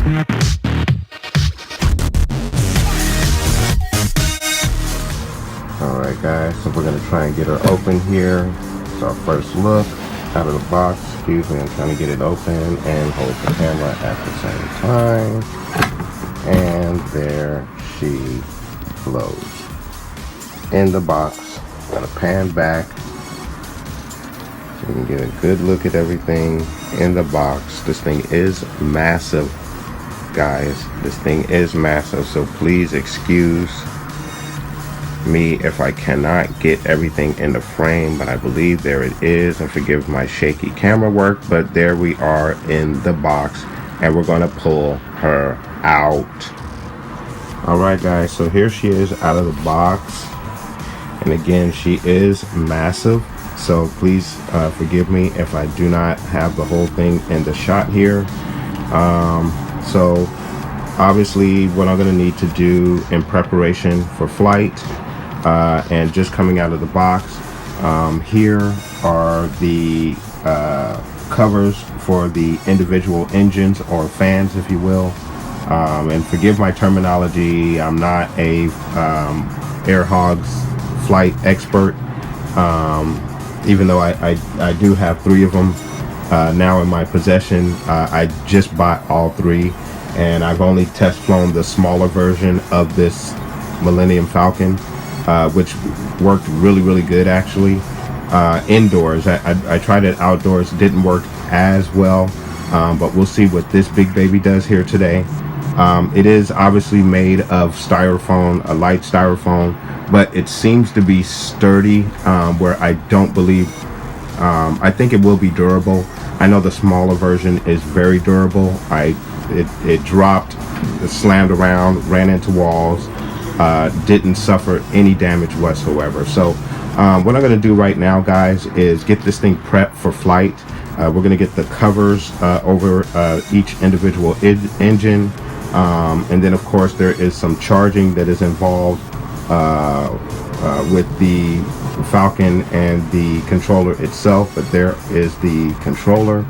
Alright guys, so we're going to try and get her open here. It's our first look out of the box. Excuse me, I'm trying to get it open and hold the camera at the same time. And there she flows in the box. I'm going to pan back so you can get a good look at everything in the box. This thing is massive, guys. This thing is massive, so please excuse me if I cannot get everything in the frame, but I believe there it is, and forgive my shaky camera work, but there we are in the box, and we're going to pull her out. Alright guys, so here she is out of the box, and again, she is massive, so please forgive me if I do not have the whole thing in the shot here. So obviously what I'm going to need to do in preparation for flight, and just coming out of the box, here are the covers for the individual engines, or fans if you will, and forgive my terminology, I'm not a Air Hogs flight expert, even though I do have 3 of them now in my possession. I just bought all 3, and I've only test flown the smaller version of this Millennium Falcon, which worked really good actually. Indoors, I tried it outdoors, didn't work as well, but we'll see what this big baby does here today. It is obviously made of styrofoam, a light styrofoam, but it seems to be sturdy, where I don't believe, I think it will be durable. I know the smaller version is very durable. It dropped, it slammed around, ran into walls, didn't suffer any damage whatsoever. So what I'm going to do right now, guys, is get this thing prepped for flight. We're going to get the covers over each individual engine, and then of course there is some charging that is involved with the Falcon and the controller itself, but there is the controller.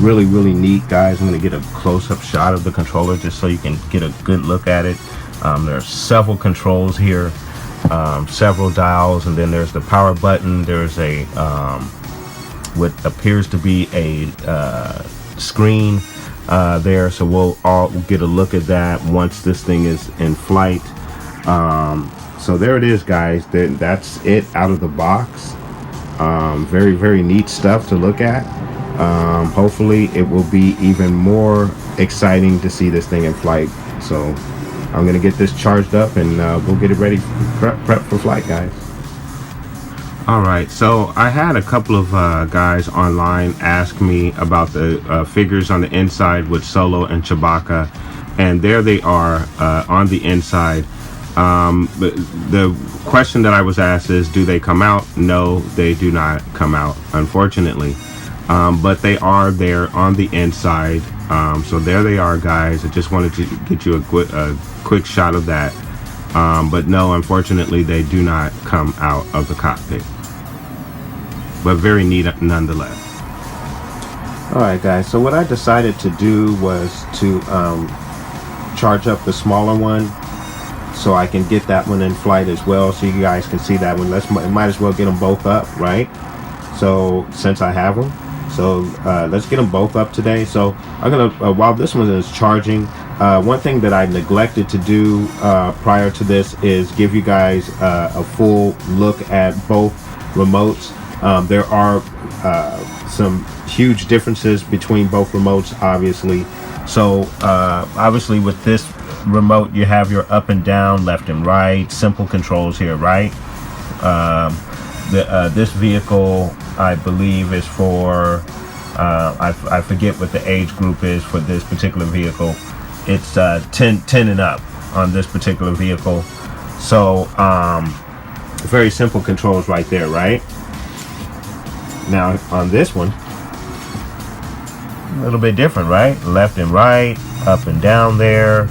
Really neat, guys. I'm going to get a close-up shot of the controller just so you can get a good look at it. There are several controls here, several dials, and then there's the power button. There's a what appears to be a screen there, so we'll get a look at that once this thing is in flight. So there it is, guys. That's it out of the box. Very neat stuff to look at. Hopefully it will be even more exciting to see this thing in flight. So I'm gonna get this charged up, and we'll get it ready, prep for flight, guys. Alright, so I had a couple of guys online ask me about the figures on the inside with Solo and Chewbacca, and there they are on the inside. The question that I was asked is, do they come out? No, they do not come out, unfortunately. But they are there on the inside. So there they are, guys. I just wanted to get you a quick shot of that. But no, unfortunately, they do not come out of the cockpit. But very neat nonetheless. Alright, guys. So what I decided to do was to charge up the smaller one, so I can get that one in flight as well, so you guys can see that one. Might as well get them both up, right? So since I have them, so let's get them both up today. So I'm gonna while this one is charging, one thing that I neglected to do prior to this is give you guys a full look at both remotes. There are some huge differences between both remotes, obviously. So obviously with this remote, you have your up and down, left and right, simple controls here, right? This vehicle, I believe, is for I forget what the age group is for this particular vehicle. It's 10 and up on this particular vehicle. So very simple controls right there, right? Now on this one, a little bit different, right? Left and right, up and down there.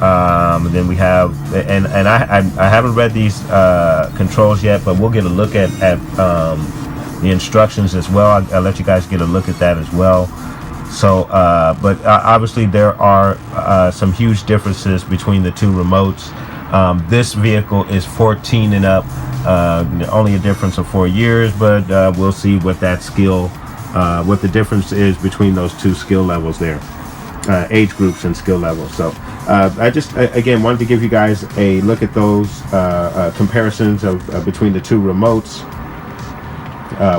And then we have, and I haven't read these controls yet, but we'll get a look at the instructions as well. I'll let you guys get a look at that as well. So but obviously there are some huge differences between the two remotes. This vehicle is 14 and up, only a difference of 4 years, but we'll see what that skill, what the difference is between those two skill levels there, age groups and skill levels. So I just again wanted to give you guys a look at those comparisons of between the two remotes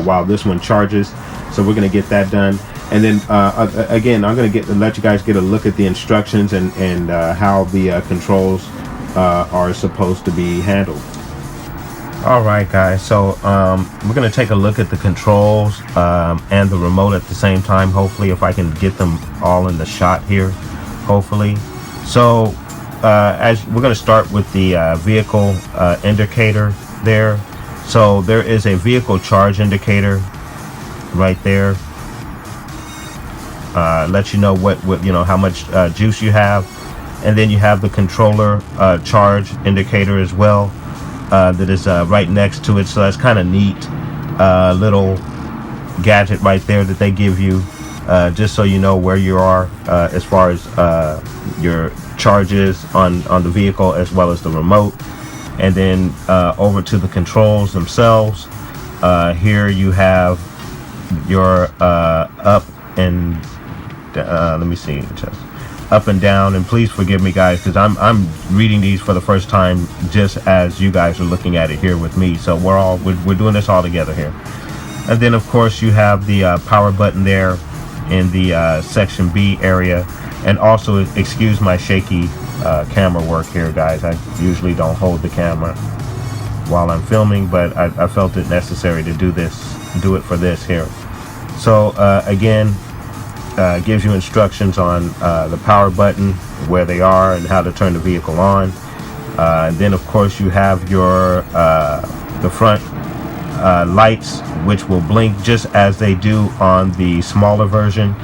while this one charges. So we're going to get that done. And then again, I'm going to let you guys get a look at the instructions and how the controls are supposed to be handled. All right, guys. So we're going to take a look at the controls and the remote at the same time. Hopefully, if I can get them all in the shot here. Hopefully. So as we're going to start with the vehicle indicator there. So there is a vehicle charge indicator right there. Let you know what how much juice you have, and then you have the controller charge indicator as well, that is right next to it. So that's kind of neat, little gadget right there that they give you, just so you know where you are as far as your charges on the vehicle as well as the remote. And then over to the controls themselves, here you have your up and let me see, just up and down. And please forgive me, guys, because I'm reading these for the first time, just as you guys are looking at it here with me. So we're doing this all together here. And then of course you have the power button there in the section B area. And also, excuse my shaky camera work here, guys. I usually don't hold the camera while I'm filming, but I felt it necessary to do it for this here. So again, gives you instructions on the power button, where they are, and how to turn the vehicle on. And then of course you have your the front lights, which will blink just as they do on the smaller version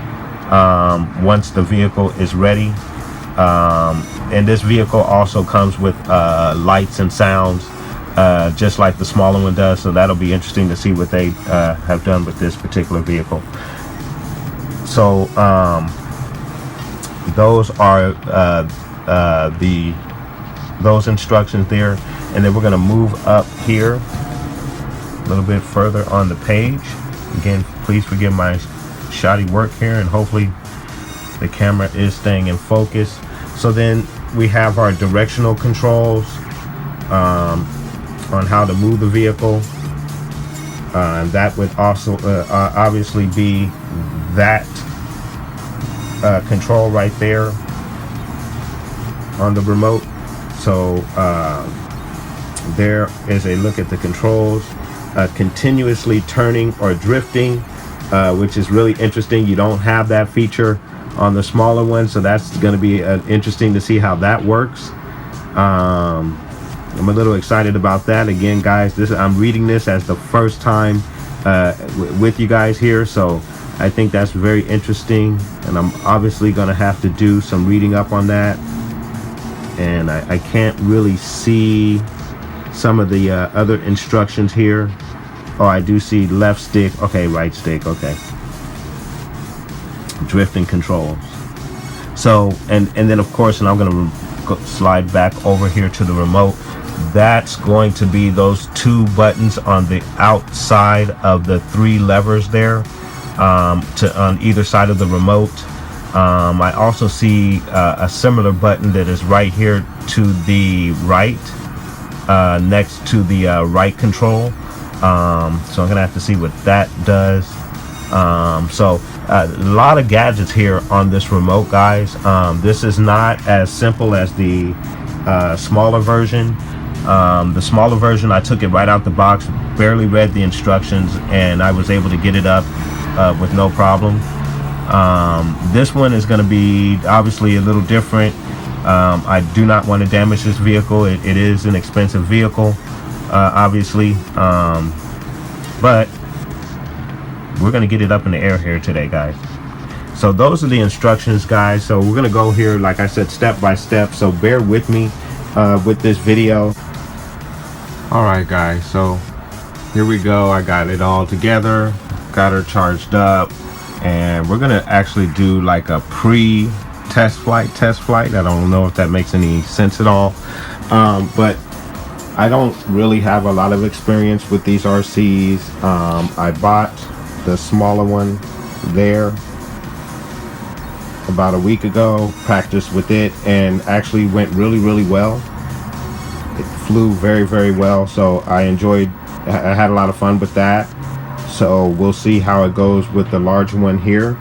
once the vehicle is ready. And this vehicle also comes with lights and sounds, just like the smaller one does. So that'll be interesting to see what they have done with this particular vehicle. So those are those instructions there. And then we're going to move up here a little bit further on the page. Again, please forgive my shoddy work here, and hopefully the camera is staying in focus. So then we have our directional controls on how to move the vehicle. And that would also obviously be that control right there on the remote. So there is a look at the controls. Continuously turning or drifting, which is really interesting. You don't have that feature on the smaller one, so that's going to be interesting to see how that works. I'm a little excited about that. Again, guys, I'm reading this as the first time with you guys here, so I think that's very interesting, and I'm obviously going to have to do some reading up on that. And I can't really see some of the other instructions here. Oh, I do see left stick. Okay, right stick. Okay. Drifting controls. So, and then of course, and I'm going to slide back over here to the remote. That's going to be those two buttons on the outside of the three levers there, on either side of the remote. I also see a similar button that is right here to the right, next to the right control. So I'm gonna have to see what that does. So a lot of gadgets here on this remote, guys. This is not as simple as the smaller version. The smaller version, I took it right out the box, barely read the instructions, and I was able to get it up with no problem. This one is going to be obviously a little different. I do not want to damage this vehicle. It is an expensive vehicle, obviously, but we're going to get it up in the air here today, guys. So those are the instructions, guys. So we're going to go here, like I said, step by step. So bear with me with this video. All right, guys. So here we go. I got it all together. Got her charged up. and we're gonna actually do like a pre-test flight. I don't know if that makes any sense at all, but I don't really have a lot of experience with these RCs. I bought the smaller one there about a week ago, practiced with it, and actually went really well. It flew very well, so I had a lot of fun with that. So we'll see how it goes with the larger one here.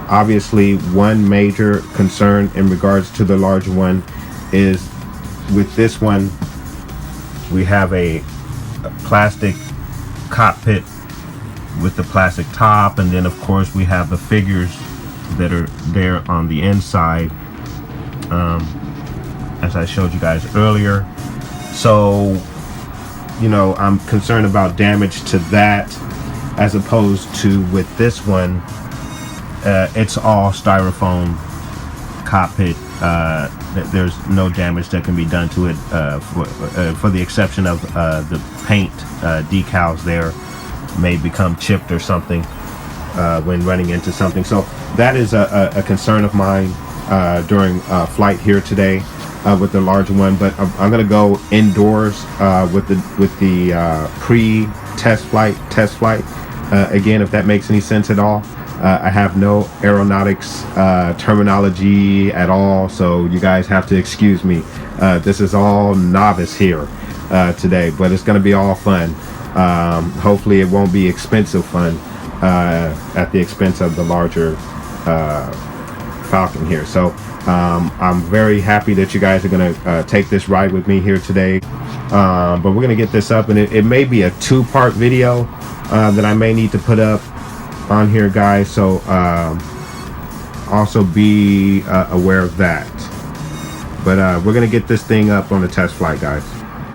Obviously, one major concern in regards to the larger one is with this one, we have a plastic cockpit with the plastic top, and then of course we have the figures that are there on the inside, as I showed you guys earlier. So, you know, I'm concerned about damage to that, as opposed to with this one, it's all styrofoam cockpit. There's no damage that can be done to it, for the exception of the paint decals there may become chipped or something when running into something. So that is a concern of mine during flight here today with the larger one. But I'm going to go indoors with the pre-test flight, again, if that makes any sense at all. I have no aeronautics terminology at all, so you guys have to excuse me. This is all novice here today, but it's going to be all fun. Hopefully it won't be expensive fun at the expense of the larger Falcon here. So I'm very happy that you guys are going to take this ride with me here today. But we're going to get this up, and it may be a two-part video that I may need to put up on here, guys, so also be aware of that. But we're gonna get this thing up on the test flight, guys.